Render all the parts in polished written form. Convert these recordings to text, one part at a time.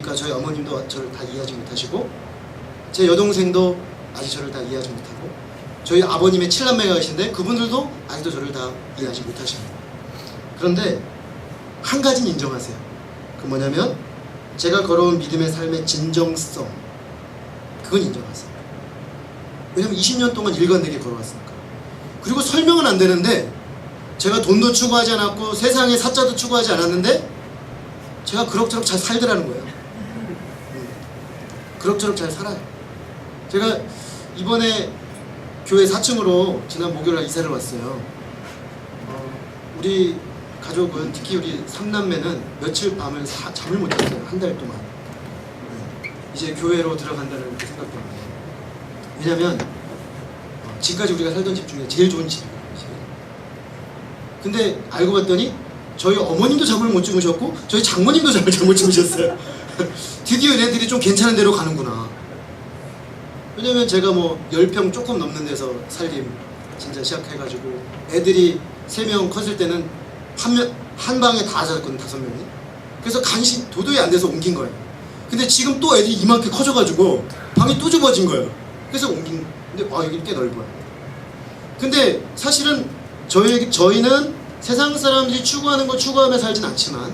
그러니까 저희 어머님도 저를 다 이해하지 못하시고 제 여동생도 아직 저를 다 이해하지 못하고 저희 아버님의 7남매가 계신데 그분들도 아직도 저를 다 이해하지 못하십니다. 그런데 한 가지는 인정하세요. 그 뭐냐면 제가 걸어온 믿음의 삶의 진정성, 그건 인정하세요. 왜냐면 20년 동안 일관되게 걸어왔으니까. 그리고 설명은 안 되는데 제가 돈도 추구하지 않았고 세상에 사자도 추구하지 않았는데 제가 그럭저럭 잘 살더라는 거예요. 그럭저럭 잘 살아요. 제가 이번에 교회 4층으로 지난 목요일날 이사를 왔어요. 우리 가족은, 특히 우리 3남매는 며칠 밤을 잠을 못 잤어요. 한 달 동안. 이제 교회로 들어간다는 그 생각 때문에. 왜냐면 지금까지 우리가 살던 집 중에 제일 좋은 집이에요. 근데 알고 봤더니 저희 어머님도 잠을 못 주무셨고 저희 장모님도 잠을 잘 못 주무셨어요. 드디어 얘네들이 좀 괜찮은 데로 가는구나. 왜냐면 제가 뭐 10평 조금 넘는 데서 살림 진짜 시작해가지고 애들이 3명 컸을 때는 한 방에 다 잤거든, 5명이. 그래서 간신 도저히 안 돼서 옮긴 거예요. 근데 지금 또 애들이 이만큼 커져가지고 방이 또 좁아진 거예요. 그래서 옮긴. 근데 여기 꽤 넓어요. 근데 사실은 저희는 세상 사람들이 추구하는 거 추구하며 살진 않지만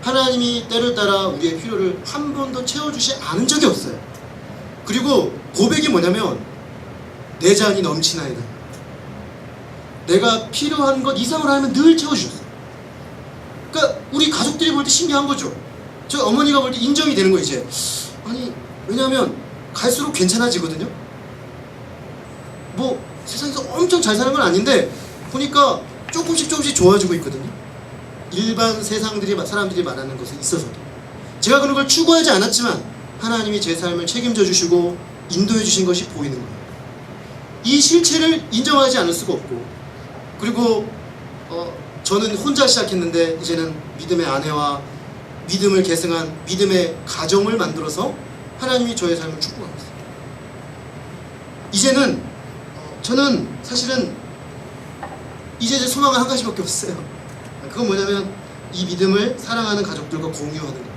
하나님이 때를 따라 우리의 필요를 한 번도 채워주지 않은 적이 없어요. 그리고 고백이 뭐냐면 내 잔이 넘치나이다. 내가 필요한 것 이상으로 하면 늘 채워주셨어요. 그러니까 우리 가족들이 볼 때 신기한 거죠. 저희 어머니가 볼 때 인정이 되는 거예요. 이제 아니, 왜냐하면 갈수록 괜찮아지거든요. 뭐 세상에서 엄청 잘 사는 건 아닌데 보니까 조금씩 좋아지고 있거든요. 일반 사람들이 말하는 것에 있어서도 제가 그런 걸 추구하지 않았지만 하나님이 제 삶을 책임져 주시고 인도해 주신 것이 보이는 거예요. 이 실체를 인정하지 않을 수가 없고, 그리고 저는 혼자 시작했는데 이제는 믿음의 아내와 믿음을 계승한 믿음의 가정을 만들어서 하나님이 저의 삶을 축복하고 있어요. 이제는 저는 사실은 이제 제 소망은 한 가지밖에 없어요. 그건 뭐냐면 이 믿음을 사랑하는 가족들과 공유하는 겁니다.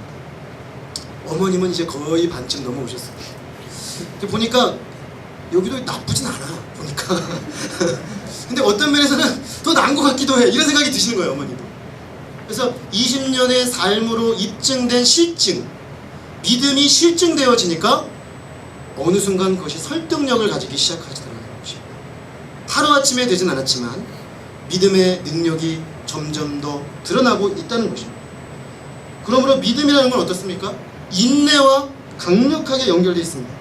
어머님은 이제 거의 반쯤 넘어오셨어요. 보니까 여기도 나쁘진 않아, 보니까. 근데 어떤 면에서는 더 나은 것 같기도 해, 이런 생각이 드시는 거예요, 어머니도. 그래서 20년의 삶으로 입증된 실증, 믿음이 실증되어지니까 어느 순간 그것이 설득력을 가지기 시작하더라고요. 하루아침에 되진 않았지만 믿음의 능력이 점점 더 드러나고 있다는 것입니다. 그러므로 믿음이라는 건 어떻습니까? 인내와 강력하게 연결되어 있습니다.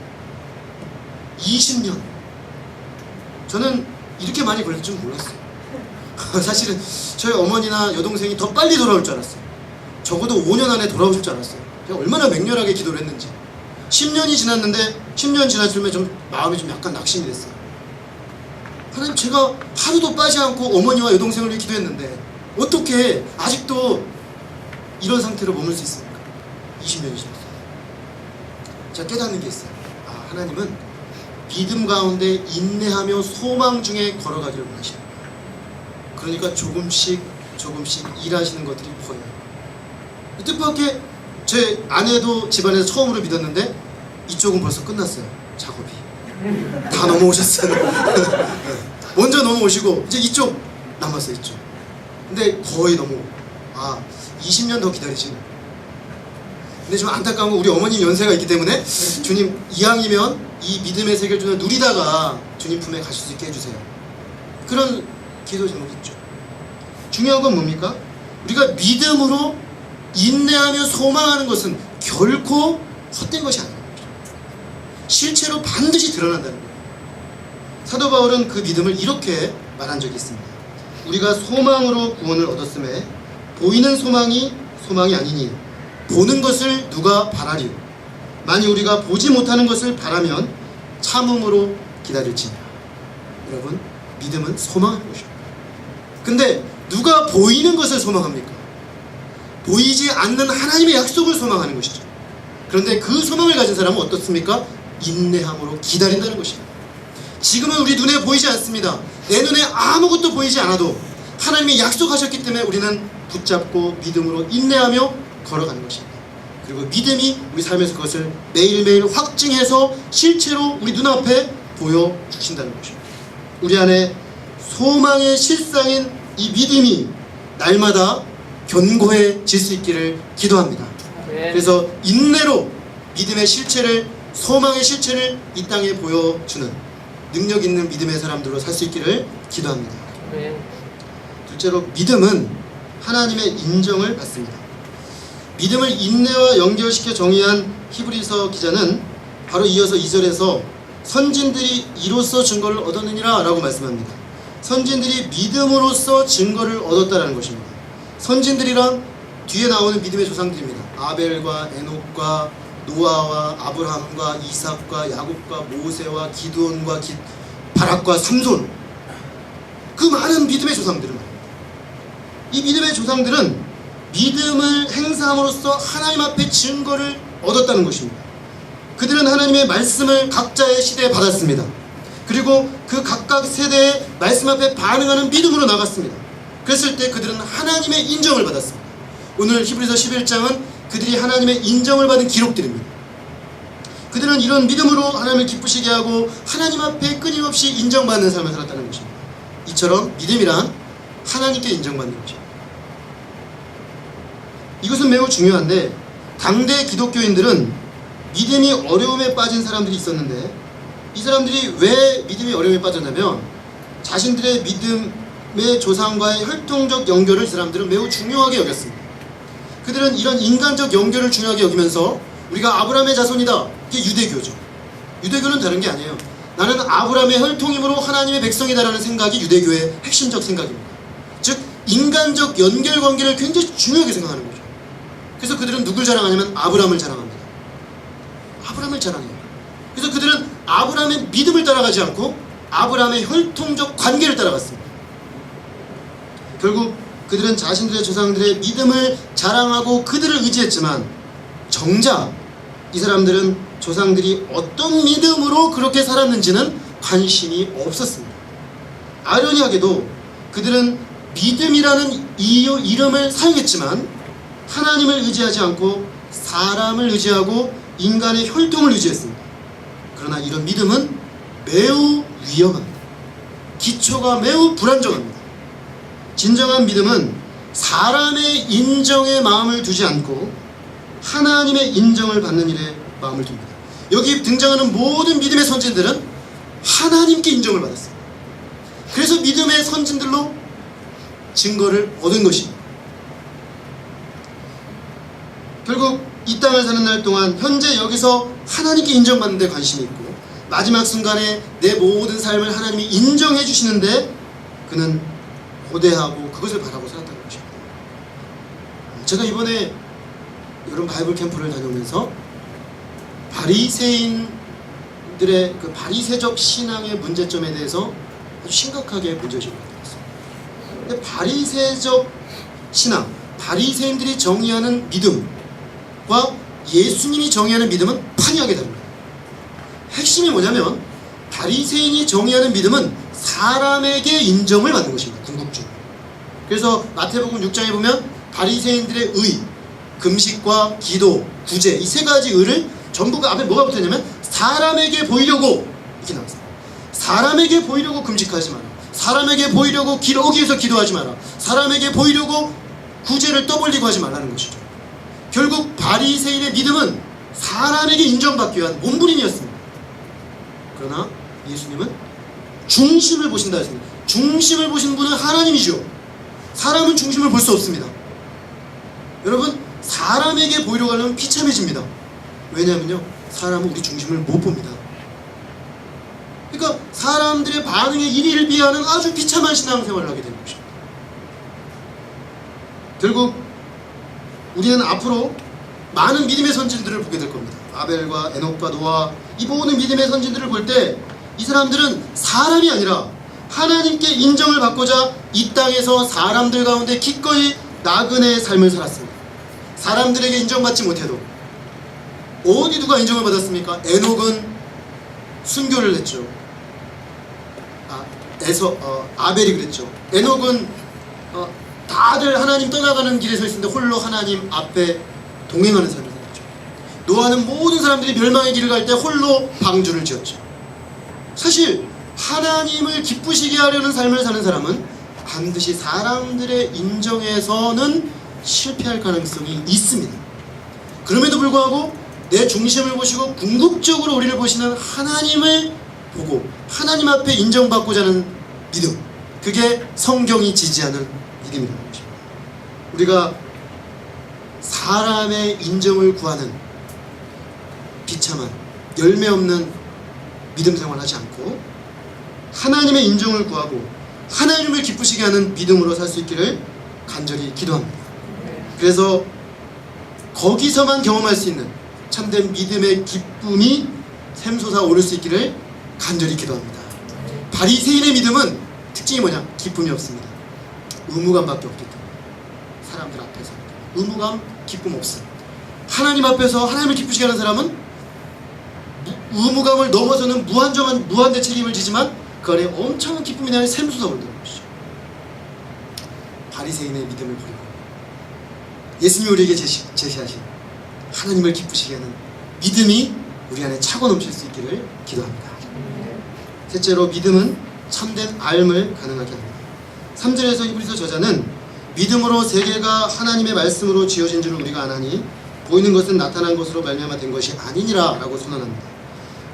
20년. 저는 이렇게 많이 걸릴 줄 몰랐어요. 사실은 저희 어머니나 여동생이 더 빨리 돌아올 줄 알았어요. 적어도 5년 안에 돌아오실 줄 알았어요. 제가 얼마나 맹렬하게 기도를 했는지. 10년이 지났는데 10년 지났을 때 마음이 좀 약간 낙심이 됐어요. 하나님, 제가 하루도 빠지 않고 어머니와 여동생을 위해 기도했는데 어떻게 아직도 이런 상태로 머물 수 있습니까? 20년이 지났어요. 제가 깨닫는 게 있어요. 하나님은 믿음 가운데 인내하며 소망 중에 걸어가기를 원하십니다. 그러니까 조금씩 일하시는 것들이 보여요. 뜻밖의 제 아내도 집안에서 처음으로 믿었는데 이쪽은 벌써 끝났어요. 작업이 다 넘어오셨어요. 먼저 넘어오시고 이제 이쪽 남았어요. 이쪽. 근데 거의 넘어오고 20년 더 기다리시는. 근데 좀 안타까운 건 우리 어머님 연세가 있기 때문에 주님 이왕이면 이 믿음의 세계를 좀 누리다가 주님 품에 가실 수 있게 해주세요. 그런 기도 제목이 있죠. 중요한 건 뭡니까? 우리가 믿음으로 인내하며 소망하는 것은 결코 헛된 것이 아닙니다. 실체로 반드시 드러난다는 거예요. 사도 바울은 그 믿음을 이렇게 말한 적이 있습니다. 우리가 소망으로 구원을 얻었음에 보이는 소망이 아니니 보는 것을 누가 바라리요. 만일 우리가 보지 못하는 것을 바라면 참음으로 기다릴지니라. 여러분, 믿음은 소망하는 것입니다. 근데 누가 보이는 것을 소망합니까? 보이지 않는 하나님의 약속을 소망하는 것이죠. 그런데 그 소망을 가진 사람은 어떻습니까? 인내함으로 기다린다는 것입니다. 지금은 우리 눈에 보이지 않습니다. 내 눈에 아무것도 보이지 않아도 하나님이 약속하셨기 때문에 우리는 붙잡고 믿음으로 인내하며 걸어가는 것입니다. 그리고 믿음이 우리 삶에서 그것을 매일매일 확증해서 실체로 우리 눈앞에 보여주신다는 것입니다. 우리 안에 소망의 실상인 이 믿음이 날마다 견고해질 수 있기를 기도합니다. 그래서 인내로 믿음의 실체를, 소망의 실체를 이 땅에 보여주는 능력 있는 믿음의 사람들로 살 수 있기를 기도합니다. 둘째로 믿음은 하나님의 인정을 받습니다. 믿음을 인내와 연결시켜 정의한 히브리서 기자는 바로 이어서 2절에서 선진들이 이로써 증거를 얻었느니라 라고 말씀합니다. 선진들이 믿음으로써 증거를 얻었다라는 것입니다. 선진들이란 뒤에 나오는 믿음의 조상들입니다. 아벨과 에녹과 노아와 아브라함과 이삭과 야곱과 모세와 기드온과 바락과 삼손, 그 많은 믿음의 조상들은, 이 믿음의 조상들은 믿음을 행사함으로써 하나님 앞에 증거를 얻었다는 것입니다. 그들은 하나님의 말씀을 각자의 시대에 받았습니다. 그리고 그 각각 세대의 말씀 앞에 반응하는 믿음으로 나갔습니다. 그랬을 때 그들은 하나님의 인정을 받았습니다. 오늘 히브리서 11장은 그들이 하나님의 인정을 받은 기록들입니다. 그들은 이런 믿음으로 하나님을 기쁘시게 하고 하나님 앞에 끊임없이 인정받는 삶을 살았다는 것입니다. 이처럼 믿음이란 하나님께 인정받는 것입니다. 이것은 매우 중요한데, 당대 기독교인들은 믿음이 어려움에 빠진 사람들이 있었는데, 이 사람들이 왜 믿음이 어려움에 빠졌냐면 자신들의 믿음의 조상과의 혈통적 연결을 이 사람들은 매우 중요하게 여겼습니다. 그들은 이런 인간적 연결을 중요하게 여기면서 우리가 아브라함의 자손이다, 이게 유대교죠. 유대교는 다른 게 아니에요. 나는 아브라함의 혈통이므로 하나님의 백성이다라는 생각이 유대교의 핵심적 생각입니다. 즉 인간적 연결관계를 굉장히 중요하게 생각하는 거죠. 그래서 그들은 누굴 자랑하냐면 아브라함을 자랑합니다. 아브라함을 자랑해요. 그래서 그들은 아브라함의 믿음을 따라가지 않고 아브라함의 혈통적 관계를 따라갔습니다. 결국 그들은 자신들의 조상들의 믿음을 자랑하고 그들을 의지했지만, 정작 이 사람들은 조상들이 어떤 믿음으로 그렇게 살았는지는 관심이 없었습니다. 아이러니하게도 그들은 믿음이라는 이름을 사용했지만 하나님을 의지하지 않고 사람을 의지하고 인간의 혈통을 의지했습니다. 그러나 이런 믿음은 매우 위험합니다. 기초가 매우 불안정합니다. 진정한 믿음은 사람의 인정에 마음을 두지 않고 하나님의 인정을 받는 일에 마음을 둡니다. 여기 등장하는 모든 믿음의 선진들은 하나님께 인정을 받았습니다. 그래서 믿음의 선진들로 증거를 얻은 것입니다. 결국 이 땅을 사는 날 동안 현재 여기서 하나님께 인정받는 데 관심이 있고, 마지막 순간에 내 모든 삶을 하나님이 인정해 주시는데 그는 고대하고 그것을 바라고 살았다는 것입니다. 제가 이번에 여름 바이블 캠프를 다녀오면서 바리새인들의 그 바리새적 신앙의 문제점에 대해서 아주 심각하게 문제제기가 되었습니다. 근데 바리새적 신앙, 바리새인들이 정의하는 믿음과 예수님이 정의하는 믿음은 판이하게 다릅니다. 핵심이 뭐냐면 바리새인이 정의하는 믿음은 사람에게 인정을 받는 것입니다. 궁극적으로. 그래서 마태복음 6장에 보면 바리새인들의 의, 금식과 기도, 구제, 이 세 가지 의를 전부 그 앞에 뭐가 붙었냐면 사람에게 보이려고 이렇게 나왔어요. 사람에게 보이려고 금식하지 마라. 사람에게 보이려고 길 어기에서 기도하지 마라. 사람에게 보이려고 구제를 떠벌리고 하지 말라는 것이죠. 결국 바리새인의 믿음은 사람에게 인정받기 위한 몸부림이었습니다. 그러나 예수님은 중심을 보신다 했습니다. 중심을 보신 분은 하나님이죠. 사람은 중심을 볼 수 없습니다. 여러분, 사람에게 보이려고 하면 비참해집니다. 왜냐하면요, 사람은 우리 중심을 못 봅니다. 그러니까 사람들의 반응에 일희를 비하는 아주 비참한 신앙생활을 하게 되는 것입니다. 결국 우리는 앞으로 많은 믿음의 선진들을 보게 될 겁니다. 아벨과 에녹과 노아, 이 모든 믿음의 선진들을 볼 때 이 사람들은 사람이 아니라 하나님께 인정을 받고자 이 땅에서 사람들 가운데 기꺼이 나그네의 삶을 살았습니다. 사람들에게 인정받지 못해도 어디 누가 인정을 받았습니까? 에녹은 순교를 했죠. 아벨이 그랬죠. 에녹은 다들 하나님 떠나가는 길에 서 있었는데 홀로 하나님 앞에 동행하는 삶을 살았죠. 노아는 모든 사람들이 멸망의 길을 갈 때 홀로 방주를 지었죠. 사실 하나님을 기쁘시게 하려는 삶을 사는 사람은 반드시 사람들의 인정에서는 실패할 가능성이 있습니다. 그럼에도 불구하고 내 중심을 보시고 궁극적으로 우리를 보시는 하나님을 보고 하나님 앞에 인정받고자 하는 믿음, 그게 성경이 지지하는 믿음이라는 것입니다. 우리가 사람의 인정을 구하는 비참한 열매 없는 믿음 생활하지 않고 하나님의 인정을 구하고 하나님을 기쁘시게 하는 믿음으로 살 수 있기를 간절히 기도합니다. 그래서 거기서만 경험할 수 있는 참된 믿음의 기쁨이 샘솟아 오를 수 있기를 간절히 기도합니다. 바리새인의 믿음은 특징이 뭐냐? 기쁨이 없습니다. 의무감밖에 없기 때문에. 사람들 앞에서 의무감, 기쁨 없음. 하나님 앞에서 하나님을 기쁘시게 하는 사람은 의무감을 넘어서는 무한대 책임을 지지만 그 안에 엄청난 기쁨이 나는 샘솟아 오른다는 것이죠. 바리새인의 믿음을 버리고 예수님이 우리에게 제시하신 하나님을 기쁘시게 하는 믿음이 우리 안에 차고 넘칠 수 있기를 기도합니다. 셋째로 믿음은 참된 앓음을 가능하게 합니다. 3절에서 히브리서 저자는 믿음으로 세계가 하나님의 말씀으로 지어진 줄 우리가 아나니 보이는 것은 나타난 것으로 말미암아 된 것이 아니니라 라고 선언합니다.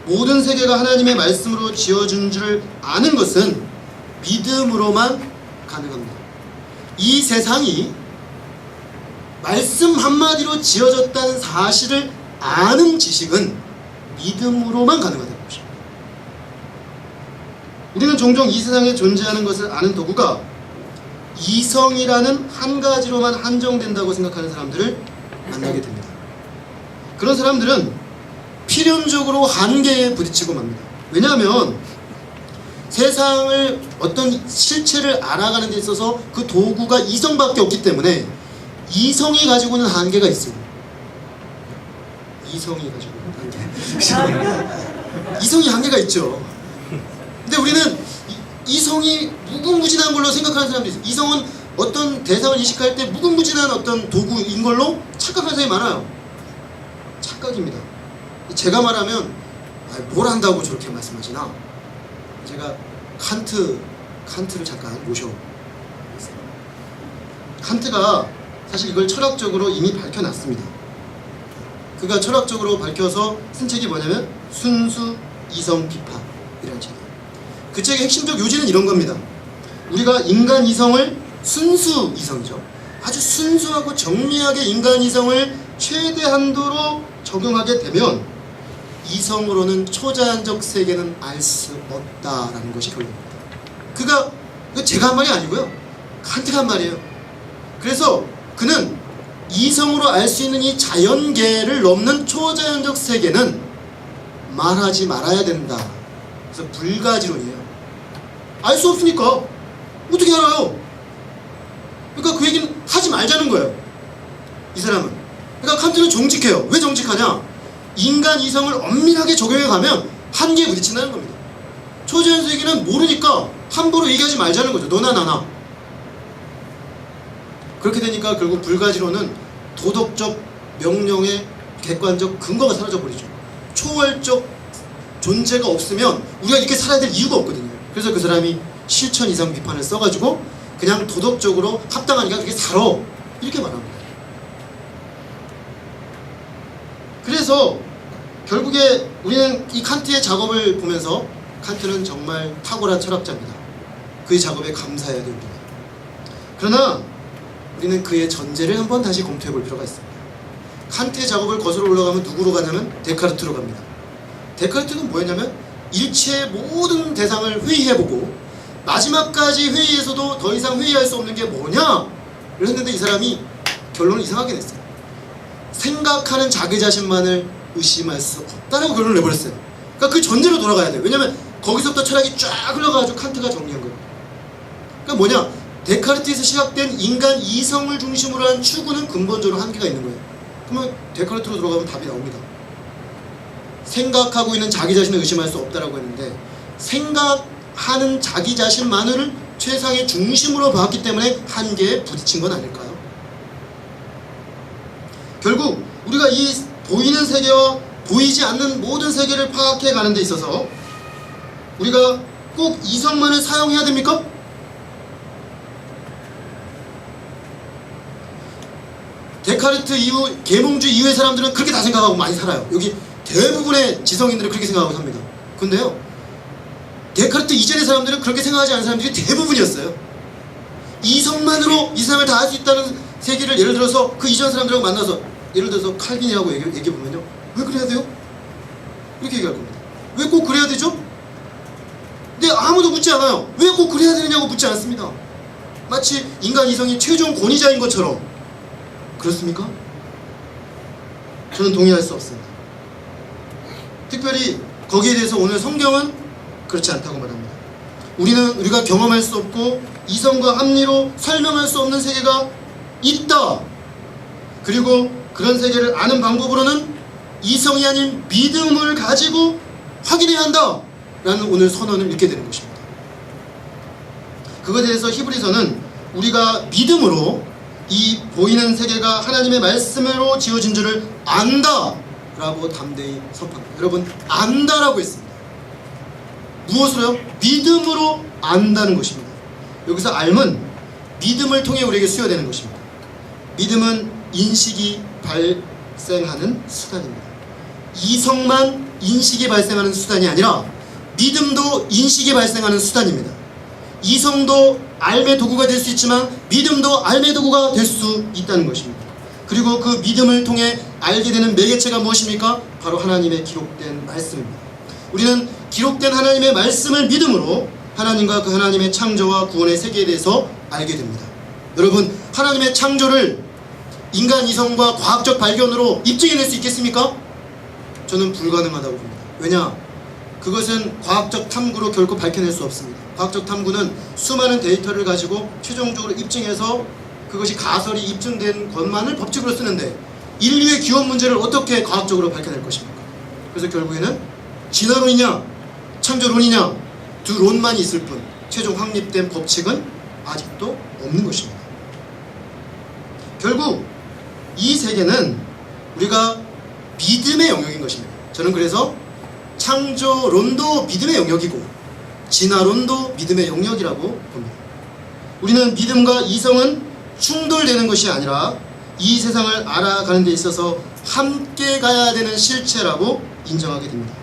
모든 세계가 하나님의 말씀으로 지어진 줄 아는 것은 믿음으로만 가능합니다. 이 세상이 말씀 한마디로 지어졌다는 사실을 아는 지식은 믿음으로만 가능하다는 것입니다. 우리는 종종 이 세상에 존재하는 것을 아는 도구가 이성이라는 한 가지로만 한정된다고 생각하는 사람들을 만나게 됩니다. 그런 사람들은 필연적으로 한계에 부딪히고 맙니다. 왜냐하면 세상을 어떤 실체를 알아가는 데 있어서 그 도구가 이성밖에 없기 때문에 이성이 가지고 있는 한계가 있습니다. 이성이 가지고 있는 한계. 이성이 한계가 있죠. 근데 우리는 이성이 무궁무진한 걸로 생각하는 사람들이 있어요. 이성은 어떤 대상을 인식할 때 무궁무진한 어떤 도구인 걸로 착각하는 사람이 많아요. 착각입니다. 제가 말하면 뭘 한다고 저렇게 말씀하시나? 제가 칸트를 잠깐 모셔보겠습니다. 칸트가 사실 이걸 철학적으로 이미 밝혀놨습니다. 그가 철학적으로 밝혀서 쓴 책이 뭐냐면 순수 이성 비판이라는 책이에요. 그 책의 핵심적 요지는 이런 겁니다. 우리가 인간 이성을 순수 이성이죠. 아주 순수하고 정리하게 인간 이성을 최대 한도로 적용하게 되면 이성으로는 초자연적 세계는 알 수 없다라는 것이 결론입니다. 그거 제가 한 말이 아니고요. 칸트가 한 말이에요. 그래서 그는 이성으로 알 수 있는 이 자연계를 넘는 초자연적 세계는 말하지 말아야 된다. 그래서 불가지론이에요. 알 수 없으니까 어떻게 알아요? 그러니까 그 얘기는 하지 말자는 거예요. 이 사람은. 그러니까 칸트는 정직해요. 왜 정직하냐? 인간 이성을 엄밀하게 적용해 가면 한계에 부딪힌다는 겁니다. 초자연 세계는 모르니까 함부로 얘기하지 말자는 거죠. 너나 나나. 그렇게 되니까 결국 불가지론은 도덕적 명령의 객관적 근거가 사라져버리죠. 초월적 존재가 없으면 우리가 이렇게 살아야 될 이유가 없거든요. 그래서 그 사람이 실천 이상 비판을 써가지고 그냥 도덕적으로 합당하니까 그렇게 살아 이렇게 말합니다. 그래서 결국에 우리는 이 칸트의 작업을 보면서 칸트는 정말 탁월한 철학자입니다. 그의 작업에 감사해야 됩니다. 그러나 우리는 그의 전제를 한번 다시 검토해 볼 필요가 있습니다. 칸트의 작업을 거슬러 올라가면 누구로 가냐면 데카르트로 갑니다. 데카르트는 뭐였냐면 일체의 모든 대상을 회의해보고 마지막까지 회의에서도 더 이상 회의할 수 없는 게 뭐냐를 했는데 이 사람이 결론을 이상하게 냈어요. 생각하는 자기 자신만을 의심할 수 없다라고 결론을 내버렸어요. 그러니까 그 전제로 돌아가야 돼요. 왜냐면 거기서부터 철학이 쫙 흘러가가지고 칸트가 정리한 거예요. 그러니까 뭐냐? 데카르트에서 시작된 인간 이성을 중심으로 한 추구는 근본적으로 한계가 있는 거예요. 그러면 데카르트로 들어가면 답이 나옵니다. 생각하고 있는 자기 자신을 의심할 수 없다라고 했는데 생각하는 자기 자신만을 최상의 중심으로 봤기 때문에 한계에 부딪힌 건 아닐까요? 결국 우리가 이 보이는 세계와 보이지 않는 모든 세계를 파악해 가는 데 있어서 우리가 꼭 이성만을 사용해야 됩니까? 데카르트 이후, 계몽주의 이후의 사람들은 그렇게 다 생각하고 많이 살아요. 여기 대부분의 지성인들은 그렇게 생각하고 삽니다. 근데요, 데카르트 이전의 사람들은 그렇게 생각하지 않는 사람들이 대부분이었어요. 이성만으로 이 세상을 다 할 수 있다는 세계를, 예를 들어서 그 이전 사람들하고 만나서 예를 들어서 칼빈이라고 얘기해보면요, 왜 그래야 돼요? 이렇게 얘기할 겁니다. 왜 꼭 그래야 되죠? 근데 아무도 묻지 않아요. 왜 꼭 그래야 되느냐고 묻지 않습니다. 마치 인간 이성이 최종 권위자인 것처럼. 그렇습니까? 저는 동의할 수 없습니다. 특별히 거기에 대해서 오늘 성경은 그렇지 않다고 말합니다. 우리가 경험할 수 없고 이성과 합리로 설명할 수 없는 세계가 있다. 그리고 그런 세계를 아는 방법으로는 이성이 아닌 믿음을 가지고 확인해야 한다 라는 오늘 선언을 읽게 되는 것입니다. 그것에 대해서 히브리서는 우리가 믿음으로 이 보이는 세계가 하나님의 말씀으로 지어진 줄을 안다 라고 담대히 선포합니다. 여러분, 안다라고 했습니다. 무엇으로요? 믿음으로 안다는 것입니다. 여기서 알은 믿음을 통해 우리에게 수여되는 것입니다. 믿음은 인식이 발생하는 수단입니다. 이성만 인식이 발생하는 수단이 아니라 믿음도 인식이 발생하는 수단입니다. 이성도 알의 도구가 될 수 있지만 믿음도 알의 도구가 될 수 있다는 것입니다. 그리고 그 믿음을 통해 알게 되는 매개체가 무엇입니까? 바로 하나님의 기록된 말씀입니다. 우리는 기록된 하나님의 말씀을 믿음으로 하나님과 그 하나님의 창조와 구원의 세계에 대해서 알게 됩니다. 여러분, 하나님의 창조를 인간 이성과 과학적 발견으로 입증해낼 수 있겠습니까? 저는 불가능하다고 봅니다. 왜냐? 그것은 과학적 탐구로 결코 밝혀낼 수 없습니다. 과학적 탐구는 수많은 데이터를 가지고 최종적으로 입증해서 그것이 가설이 입증된 것만을 법칙으로 쓰는데 인류의 기원 문제를 어떻게 과학적으로 밝혀낼 것입니까? 그래서 결국에는 진화론이냐 창조론이냐 두 론만 있을 뿐 최종 확립된 법칙은 아직도 없는 것입니다. 결국 이 세계는 우리가 믿음의 영역인 것입니다. 저는 그래서 창조론도 믿음의 영역이고 진화론도 믿음의 영역이라고 봅니다. 우리는 믿음과 이성은 충돌되는 것이 아니라 이 세상을 알아가는 데 있어서 함께 가야 되는 실체라고 인정하게 됩니다.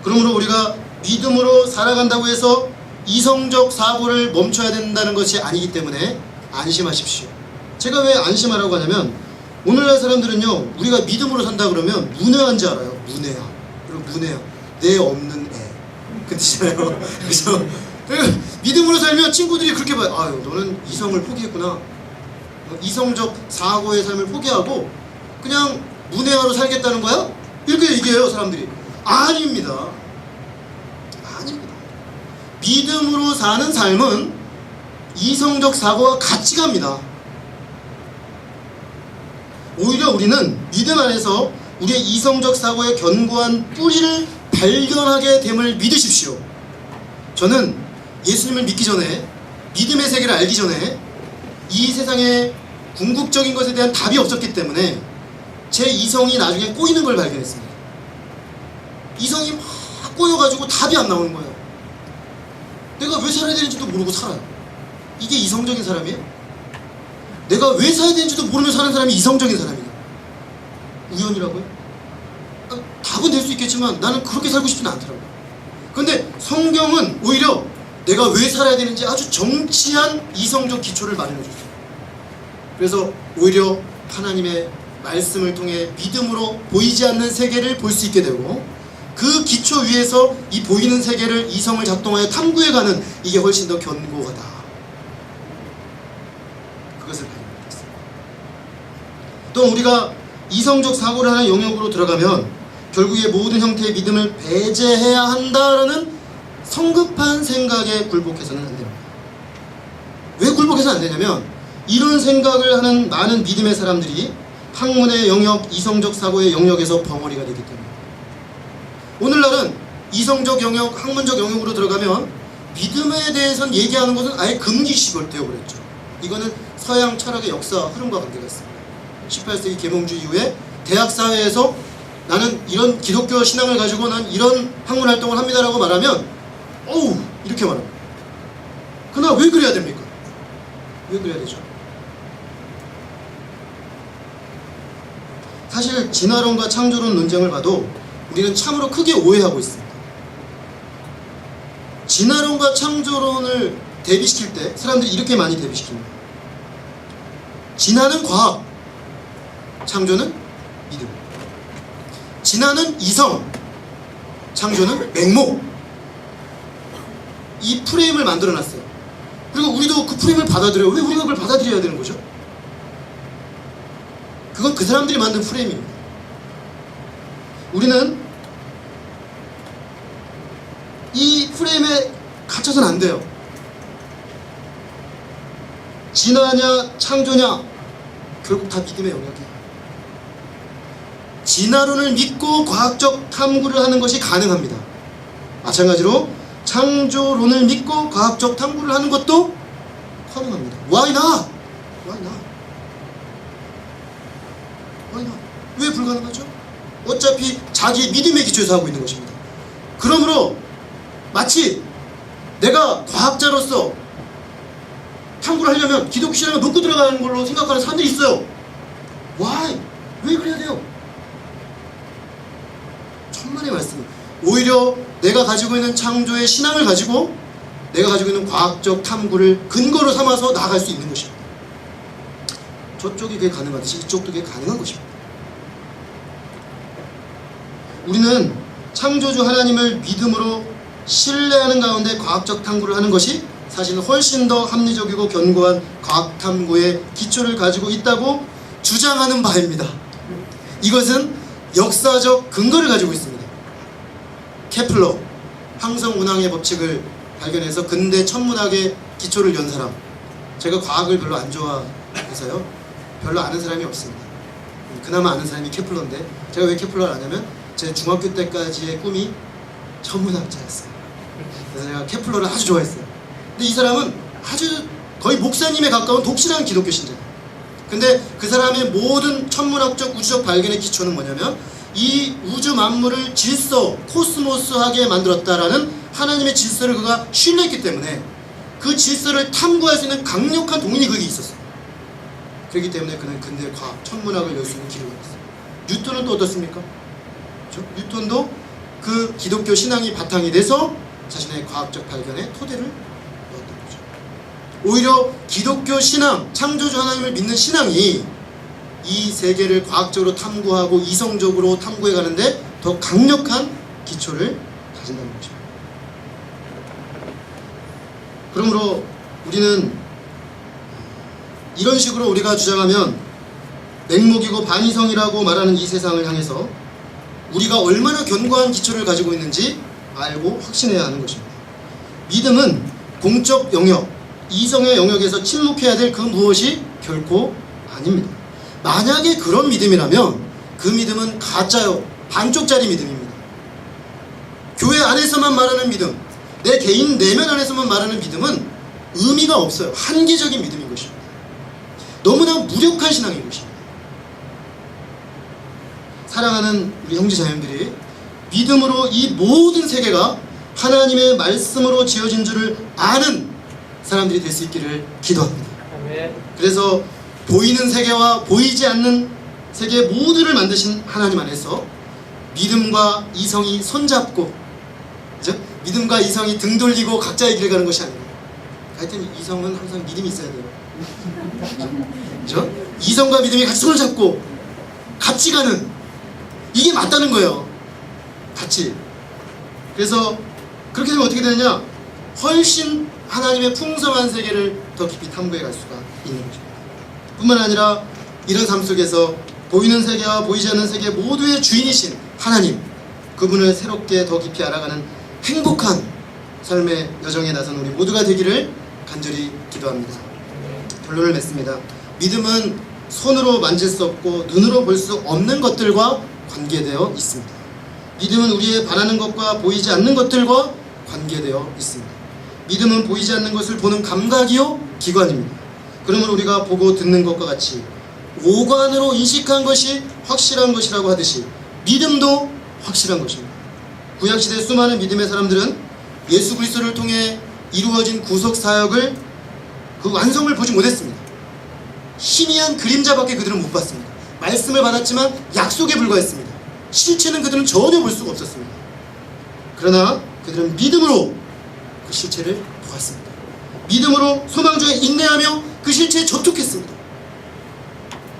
그러므로 우리가 믿음으로 살아간다고 해서 이성적 사고를 멈춰야 된다는 것이 아니기 때문에 안심하십시오. 제가 왜 안심하라고 하냐면 오늘날 사람들은요, 우리가 믿음으로 산다 그러면 문외한지 알아요. 문외야. 그리고 문외야. 내 없는 애. 그 뜻이잖아요. 그래서 믿음으로 살면 친구들이 그렇게 봐요. 아유, 너는 이성을 포기했구나. 이성적 사고의 삶을 포기하고 그냥 문외하로 살겠다는 거야? 이렇게 얘기해요, 사람들이. 아닙니다. 아닙니다. 믿음으로 사는 삶은 이성적 사고와 같이 갑니다. 오히려 우리는 믿음 안에서 우리의 이성적 사고의 견고한 뿌리를 발견하게 됨을 믿으십시오. 저는 예수님을 믿기 전에, 믿음의 세계를 알기 전에 이 세상에 궁극적인 것에 대한 답이 없었기 때문에 제 이성이 나중에 꼬이는 걸 발견했습니다. 이성이 막 꼬여가지고 답이 안 나오는 거예요. 내가 왜 살아야 되는지도 모르고 살아요. 이게 이성적인 사람이에요? 내가 왜 살아야 되는지도 모르며 사는 사람이 이성적인 사람이에요? 우연이라고요? 답은 될 수 있겠지만 나는 그렇게 살고 싶지는 않더라고요. 근데 성경은 오히려 내가 왜 살아야 되는지 아주 정치한 이성적 기초를 마련해 줬어요. 그래서 오히려 하나님의 말씀을 통해 믿음으로 보이지 않는 세계를 볼 수 있게 되고 그 기초 위에서 이 보이는 세계를 이성을 작동하여 탐구해가는 이게 훨씬 더 견고하다. 그것을 발견했습니다. 또 우리가 이성적 사고를 하는 영역으로 들어가면 결국에 모든 형태의 믿음을 배제해야 한다라는 성급한 생각에 굴복해서는 안 됩니다. 왜 굴복해서는 안 되냐면 이런 생각을 하는 많은 믿음의 사람들이 학문의 영역, 이성적 사고의 영역에서 벙어리가 되기 때문입니다. 오늘날은 이성적 영역, 학문적 영역으로 들어가면 믿음에 대해서는 얘기하는 것은 아예 금기시가 되어버렸죠. 이거는 서양 철학의 역사 흐름과 관계가 있습니다. 18세기 계몽주의 이후에 대학 사회에서 나는 이런 기독교 신앙을 가지고 난 이런 학문 활동을 합니다라고 말하면 어우 이렇게 말합니다. 그러나 왜 그래야 됩니까? 왜 그래야 되죠? 사실 진화론과 창조론 논쟁을 봐도 우리는 참으로 크게 오해하고 있습니다. 진화론과 창조론을 대비시킬 때 사람들이 이렇게 많이 대비시킵니다. 진화는 과학, 창조는 믿음. 진화는 이성, 창조는 맹목. 이 프레임을 만들어놨어요. 그리고 우리도 그 프레임을 받아들여요. 왜 우리가 그걸 받아들여야 되는 거죠? 그건 그 사람들이 만든 프레임입니다. 우리는 이 프레임에 갇혀서는 안 돼요. 진화냐 창조냐 결국 다 믿음의 영역이에요. 진화론을 믿고 과학적 탐구를 하는 것이 가능합니다. 마찬가지로 창조론을 믿고 과학적 탐구를 하는 것도 가능합니다. Why not? Why not? Why not? 왜 불가능하죠? 어차피 자기 믿음의 기초에서 하고 있는 것입니다. 그러므로 마치 내가 과학자로서 탐구를 하려면 기독교 신앙을 먹고 들어가는 걸로 생각하는 사람들이 있어요. Why? 왜 그래야 돼요? 천만의 말씀. 오히려 내가 가지고 있는 창조의 신앙을 가지고 내가 가지고 있는 과학적 탐구를 근거로 삼아서 나아갈 수 있는 것입니다. 저쪽이 그게 가능하듯이 이쪽도 그게 가능한 것입니다. 우리는 창조주 하나님을 믿음으로 신뢰하는 가운데 과학적 탐구를 하는 것이 사실은 훨씬 더 합리적이고 견고한 과학 탐구의 기초를 가지고 있다고 주장하는 바입니다. 이것은 역사적 근거를 가지고 있습니다. 케플러, 항성 운항의 법칙을 발견해서 근대 천문학의 기초를 연 사람. 제가 과학을 별로 안 좋아해서요, 별로 아는 사람이 없습니다. 그나마 아는 사람이 케플러인데, 제가 왜 케플러를 아냐면 제 중학교 때까지의 꿈이 천문학자였어요. 그래서 제가 케플러를 아주 좋아했어요. 근데 이 사람은 아주 거의 목사님에 가까운 독실한 기독교 신자예요. 근데 그 사람의 모든 천문학적 우주적 발견의 기초는 뭐냐면 이 우주 만물을 질서, 코스모스하게 만들었다라는 하나님의 질서를 그가 신뢰했기 때문에 그 질서를 탐구할 수 있는 강력한 동인이 그게 있었어요. 그렇기 때문에 그는 근대 과학, 천문학을 열 수 있는 길을 얻었어요. 뉴턴은 또 어떻습니까? 그렇죠? 뉴턴도 그 기독교 신앙이 바탕이 돼서 자신의 과학적 발견의 토대를 얻었던 거죠. 오히려 기독교 신앙, 창조주 하나님을 믿는 신앙이 이 세계를 과학적으로 탐구하고 이성적으로 탐구해 가는데 더 강력한 기초를 가진다는 것입니다. 그러므로 우리는 이런 식으로 우리가 주장하면 맹목이고 반이성이라고 말하는 이 세상을 향해서 우리가 얼마나 견고한 기초를 가지고 있는지 알고 확신해야 하는 것입니다. 믿음은 공적 영역, 이성의 영역에서 침묵해야 될 그 무엇이 결코 아닙니다. 만약에 그런 믿음이라면 그 믿음은 가짜요, 반쪽짜리 믿음입니다. 교회 안에서만 말하는 믿음, 내 개인 내면 안에서만 말하는 믿음은 의미가 없어요. 한계적인 믿음인 것입니다. 너무나 무력한 신앙인 것입니다. 사랑하는 우리 형제 자매들이 믿음으로 이 모든 세계가 하나님의 말씀으로 지어진 줄을 아는 사람들이 될 수 있기를 기도합니다. 그래서 보이는 세계와 보이지 않는 세계 모두를 만드신 하나님 안에서 믿음과 이성이 손잡고, 그죠? 믿음과 이성이 등 돌리고 각자의 길을 가는 것이 아니에요. 하여튼 이성은 항상 믿음이 있어야 돼요. 그죠? 이성과 믿음이 같이 손을 잡고 같이 가는, 이게 맞다는 거예요. 같이. 그래서 그렇게 되면 어떻게 되느냐? 훨씬 하나님의 풍성한 세계를 더 깊이 탐구해 갈 수가 있는 거죠. 뿐만 아니라 이런 삶 속에서 보이는 세계와 보이지 않는 세계 모두의 주인이신 하나님, 그분을 새롭게 더 깊이 알아가는 행복한 삶의 여정에 나선 우리 모두가 되기를 간절히 기도합니다. 결론을 맺습니다. 믿음은 손으로 만질 수 없고 눈으로 볼 수 없는 것들과 관계되어 있습니다. 믿음은 우리의 바라는 것과 보이지 않는 것들과 관계되어 있습니다. 믿음은 보이지 않는 것을 보는 감각이요 기관입니다. 그러므로 우리가 보고 듣는 것과 같이 오관으로 인식한 것이 확실한 것이라고 하듯이 믿음도 확실한 것입니다. 구약시대 수많은 믿음의 사람들은 예수 그리스도를 통해 이루어진 구속 사역을 그 완성을 보지 못했습니다. 희미한 그림자밖에 그들은 못 봤습니다. 말씀을 받았지만 약속에 불과했습니다. 실체는 그들은 전혀 볼 수가 없었습니다. 그러나 그들은 믿음으로 그 실체를 보았습니다. 믿음으로 소망 중에 인내하며 그 실체에 접촉했습니다.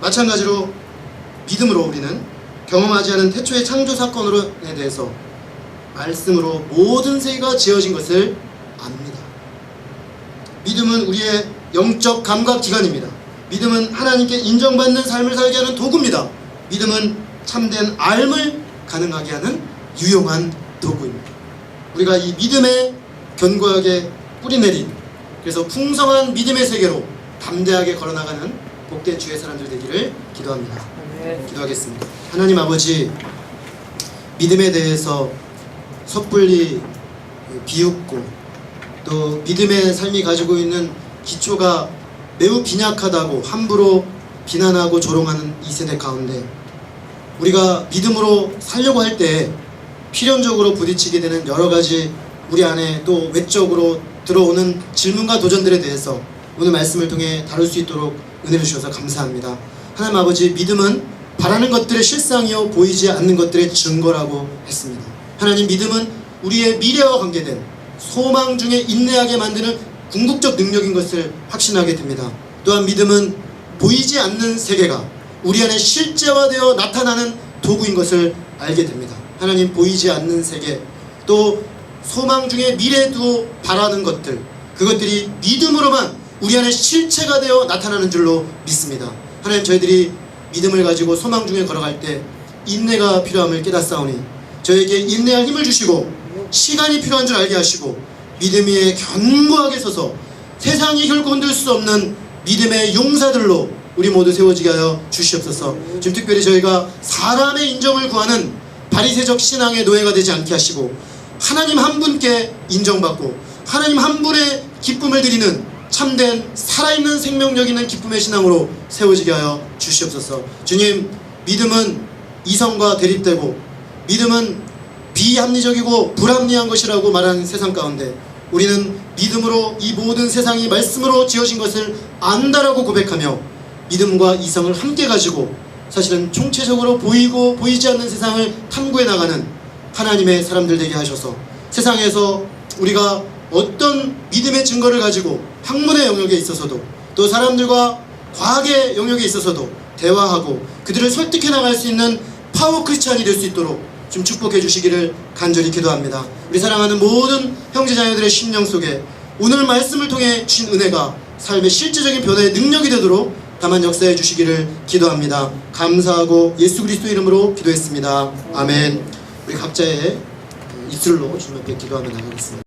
마찬가지로 믿음으로 우리는 경험하지 않은 태초의 창조 사건에 대해서 말씀으로 모든 세계가 지어진 것을 압니다. 믿음은 우리의 영적 감각 기관입니다. 믿음은 하나님께 인정받는 삶을 살게 하는 도구입니다. 믿음은 참된 삶을 가능하게 하는 유용한 도구입니다. 우리가 이 믿음에 견고하게 뿌리내린, 그래서 풍성한 믿음의 세계로 담대하게 걸어나가는 복된 주의 사람들 되기를 기도합니다. 기도하겠습니다. 하나님 아버지, 믿음에 대해서 섣불리 비웃고 또 믿음의 삶이 가지고 있는 기초가 매우 빈약하다고 함부로 비난하고 조롱하는 이 세대 가운데 우리가 믿음으로 살려고 할 때 필연적으로 부딪히게 되는 여러 가지 우리 안에 또 외적으로 들어오는 질문과 도전들에 대해서 오늘 말씀을 통해 다룰 수 있도록 은혜를 주셔서 감사합니다. 하나님 아버지, 믿음은 바라는 것들의 실상이요 보이지 않는 것들의 증거라고 했습니다. 하나님, 믿음은 우리의 미래와 관계된 소망 중에 인내하게 만드는 궁극적 능력인 것을 확신하게 됩니다. 또한 믿음은 보이지 않는 세계가 우리 안에 실제화되어 나타나는 도구인 것을 알게 됩니다. 하나님, 보이지 않는 세계, 또 소망 중에 미래도 바라는 것들, 그것들이 믿음으로만 우리 안에 실체가 되어 나타나는 줄로 믿습니다. 하나님, 저희들이 믿음을 가지고 소망 중에 걸어갈 때 인내가 필요함을 깨닫사오니 저에게 인내할 힘을 주시고 시간이 필요한 줄 알게 하시고 믿음 위에 견고하게 서서 세상이 결코 흔들 수 없는 믿음의 용사들로 우리 모두 세워지게 하여 주시옵소서. 지금 특별히 저희가 사람의 인정을 구하는 바리새적 신앙의 노예가 되지 않게 하시고 하나님 한 분께 인정받고 하나님 한 분의 기쁨을 드리는 참된 살아있는 생명력 있는 기쁨의 신앙으로 세워지게 하여 주시옵소서. 주님, 믿음은 이성과 대립되고 믿음은 비합리적이고 불합리한 것이라고 말하는 세상 가운데 우리는 믿음으로 이 모든 세상이 말씀으로 지어진 것을 안다라고 고백하며 믿음과 이성을 함께 가지고 사실은 총체적으로 보이고 보이지 않는 세상을 탐구해 나가는 하나님의 사람들 되게 하셔서 세상에서 우리가 어떤 믿음의 증거를 가지고 학문의 영역에 있어서도 또 사람들과 과학의 영역에 있어서도 대화하고 그들을 설득해 나갈 수 있는 파워 크리스찬이 될 수 있도록 좀 축복해 주시기를 간절히 기도합니다. 우리 사랑하는 모든 형제자녀들의 심령 속에 오늘 말씀을 통해 주신 은혜가 삶의 실제적인 변화의 능력이 되도록 다만 역사해 주시기를 기도합니다. 감사하고 예수 그리스도 이름으로 기도했습니다. 아멘. 우리 각자의 입술로 주님께 기도하며 나가겠습니다.